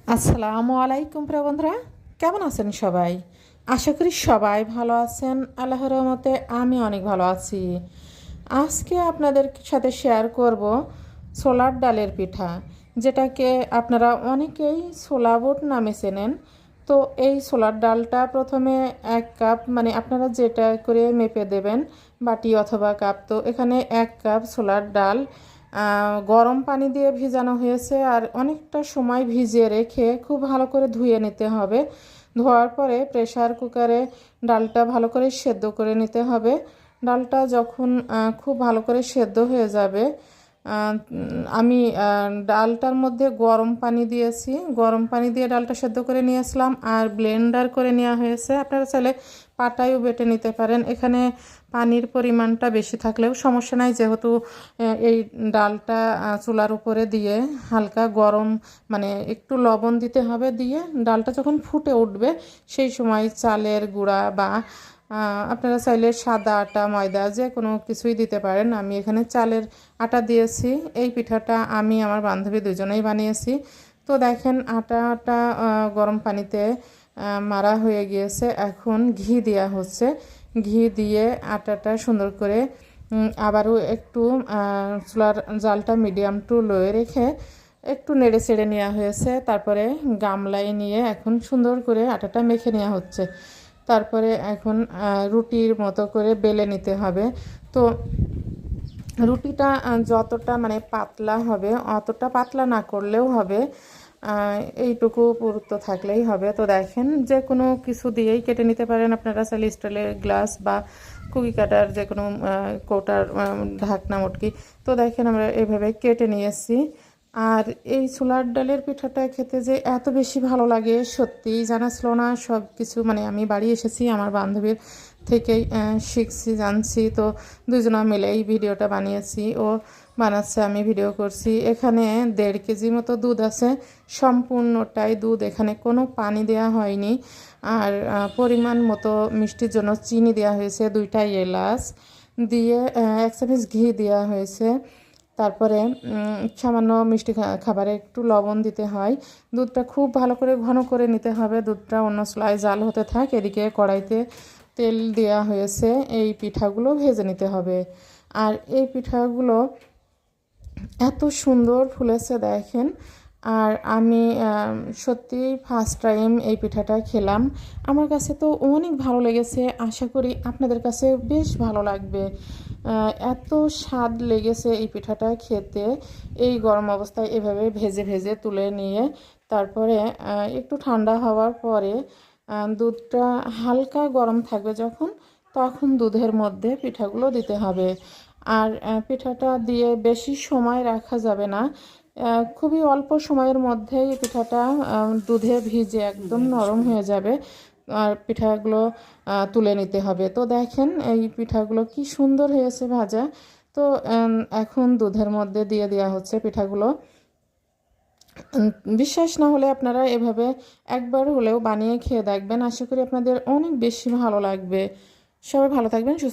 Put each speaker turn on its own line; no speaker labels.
আসসালামু আলাইকুম প্রিয় বন্ধুরা, কেমন আছেন সবাই? আশা করি সবাই ভালো আছেন। আল্লাহর রহমতে আমি অনেক ভালো আছি। আজকে আপনাদের সাথে শেয়ার করব ছোলার ডালের পিঠা, যেটাকে আপনারা অনেকেই ছোলা বুট নামে চেনেন। তো এই ছোলার ডালটা প্রথমে 1 কাপ, মানে আপনারা যেটা করে মেপে দেবেন, বাটি অথবা কাপ। তো এখানে 1 কাপ ছোলার ডাল গরম পানি দিয়ে ভিজানো হয়েছে, আর অনেকটা সময় ভিজিয়ে রেখে খুব ভালো করে ধুয়ে নিতে হবে। ধোয়ার পরে প্রেসার কুকারে ডালটা ভালো করে সেদ্ধ করে নিতে হবে। ডালটা যখন খুব ভালো করে সেদ্ধ হয়ে যাবে, আমি ডালটার মধ্যে গরম পানি দিয়েছি। গরম পানি দিয়ে ডালটা সেদ্ধ করে নিয়েছিলাম, আর ব্লেন্ডার করে নেওয়া হয়েছে। আপনারা চাইলে পাটায়ও বেটে নিতে পারেন। এখানে পানির পরিমাণটা বেশি থাকলেও সমস্যা নাই, যেহেতু এই ডালটা চুলার উপরে দিয়ে হালকা গরম, মানে একটু লবণ দিতে হবে। দিয়ে ডালটা যখন ফুটে উঠবে, সেই সময় চালের গুঁড়া বা আপনারা চাইলে সাদা আটা, ময়দা যে কোনো কিছুই দিতে পারেন। আমি এখানে চালের আটা দিয়েছি। এই পিঠাটা আমি আমার বান্ধবী দুজনেই বানিয়েছি। তো দেখেন আটাটা গরম পানিতে মারা হয়ে গিয়েছে। এখন ঘি দেওয়া হচ্ছে। ঘি দিয়ে আটাটা সুন্দর করে আবারও একটু চুলার জালটা মিডিয়াম টু লোয়ে রেখে একটু নেড়ে চেড়ে নেওয়া হয়েছে। তারপরে গামলায় নিয়ে এখন সুন্দর করে আটাটা মেখে নেওয়া হচ্ছে। তারপরে এখন রুটির মতো করে বেলে নিতে হবে। তো রুটিটা যতটা মানে পাতলা হবে, অতটা পাতলা না করলেও হবে, এইটুকু পুরুত্ব থাকলেই হবে। তো দেখেন যে কোনো কিছু দিয়েই কেটে নিতে পারেন আপনারা, চাইলে স্টিলের গ্লাস বা কুকি কাটার যে কোনো কৌটার ঢাকনা মটকি। তো দেখেন আমরা এভাবে কেটে নিয়েছি। আর এই ছোলার ডালের পিঠাটা খেতে যে এত বেশি ভালো লাগে সত্যিই জানা ছিল না। সব কিছু মানে আমি বাড়ি এসেছি আমার বান্ধবীর থেকেই শিখছি, জানছি। তো দুজনা মিলে এই ভিডিওটা বানিয়েছি। ও বানাচ্ছে, আমি ভিডিও করছি। এখানে 1.5 কেজি মতো দুধ আছে, সম্পূর্ণটাই দুধ, এখানে কোনো পানি দেওয়া হয়নি। আর পরিমাণ মতো মিষ্টির জন্য চিনি দেওয়া হয়েছে, 2টা এলাচ দিয়ে 1 চামচ ঘি দেওয়া হয়েছে। তারপরে সামান্য মিষ্টি খাবারে একটু লবণ দিতে হয়। দুধটা খুব ভালো করে ঘন করে নিতে হবে। দুধটা অন্য চুলায় জাল হতে থাক, এদিকে কড়াইতে তেল দেওয়া হয়েছে। এই পিঠাগুলো ভেজে নিতে হবে। আর এই পিঠাগুলো এত সুন্দর ফুলেছে দেখেন। আর আমি সত্যি ফার্স্ট টাইম এই পিঠাটা খেলাম। আমার কাছে তো অনেক ভালো লেগেছে, আশা করি আপনাদের কাছে বেশ ভালো লাগবে। এত স্বাদ লেগেছে এই পিঠাটা খেতে। এই গরম অবস্থায় এভাবে ভেজে ভেজে তুলে নিয়ে তারপরে একটু ঠান্ডা হওয়ার পরে দুধটা হালকা গরম থাকবে যখন, তখন দুধের মধ্যে পিঠাগুলো দিতে হবে। আর পিঠাটা দিয়ে বেশি সময় রাখা যাবে না, খুবই অল্প সময়ের মধ্যেই পিঠাটা দুধে ভিজে একদম নরম হয়ে যাবে। আর পিঠাগুলো তুলে নিতে হবে। তো দেখেন এই পিঠাগুলো কি সুন্দর হয়েছে ভাজা। তো এখন দুধের মধ্যে দিয়ে দেওয়া হচ্ছে পিঠাগুলো। বিশ্বাস না হলে আপনারা এভাবে একবার হলেও বানিয়ে খেয়ে দেখবেন, আশা করি আপনাদের অনেক বেশি ভালো লাগবে। সবাই ভালো থাকবেন, সুস্থ